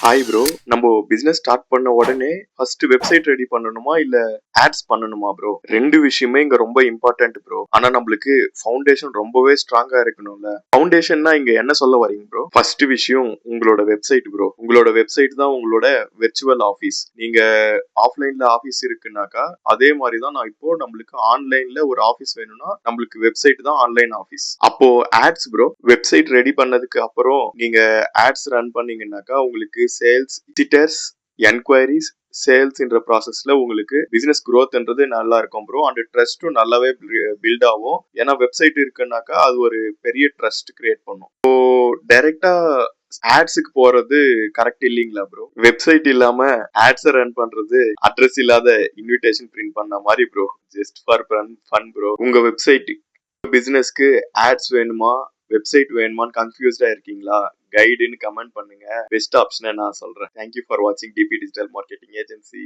Hi bro. நம்ம business start பண்ண உடனே ஃபர்ஸ்ட் வெப்சைட் ரெடி பண்ணணுமா இல்ல ஆட்ஸ் பண்ணணுமா ப்ரோ? ரெண்டு விஷயமே இங்க ரொம்ப இம்பார்ட்டன்ட் ப்ரோ. ஆனா நம்மளுக்கு ஃபவுண்டேஷன் ரொம்பவே ஸ்ட்ராங்கா இருக்கணும்ல. ஃபவுண்டேஷன்னா இங்க என்ன சொல்ல வரீங்க ப்ரோ? ஃபர்ஸ்ட் விஷயம் உங்களோட வெப்சைட் ப்ரோ. உங்களோட வெப்சைட் தான் உங்களோட வெர்ச்சுவல் ஆபீஸ். நீங்க ஆஃப்லைன்ல ஆபீஸ் இருக்குனாக்கா அதே மாதிரி தான் நான் இப்போ நம்மளுக்கு ஆன்லைன்ல ஒரு ஆபீஸ் வேணும்னா நம்மளுக்கு வெப்சைட் தான் ஆன்லைன் ஆபீஸ். அப்போ ஆட்ஸ் ப்ரோ, வெப்சைட் ரெடி பண்ணதுக்கு அப்புறம் நீங்க ஆட்ஸ் ரன் பண்ணீங்கன்னாக்கா உங்களுக்கு சேல்ஸ் விசிட்டர்ஸ் என்கொயரிஸ் சேல்ஸ்ன்ற ப்ராசஸ்ல உங்களுக்கு பிசினஸ் growthன்றது நல்லா இருக்கும் ப்ரோ. அண்ட் ட்ரஸ்ட்டும் நல்லாவே பில்ட் ஆகும். ஏன்னா வெப்சைட் இருக்குன்னாக்கா அது ஒரு பெரிய ட்ரஸ்ட் கிரியேட் பண்ணும். ஸோ டைரக்டா ஆட்ஸுக்கு போறது கரெக்ட் இல்லைங்களா ப்ரோ? வெப்சைட் இல்லாம ஆட்ஸ் ரன் பண்றது அட்ரஸ் இல்லாத இன்விடேஷன் பிரிண்ட் பண்ண மாதிரி bro. Just for fun bro. உங்க வெப்சைட் பிசினஸ்க்கு ஆட்ஸ் வேணுமா வெப்சைட் வேணுமான்னு கன்ஃபியூஸ்டா இருக்கீங்களா? கைடுன்னு கமெண்ட் பண்ணுங்க. பெஸ்ட் ஆப்ஷனை நான் சொல்றேன். தேங்க்யூ ஃபார் வாட்சிங் டிபி டிஜிட்டல் மார்க்கெட்டிங் ஏஜென்சி.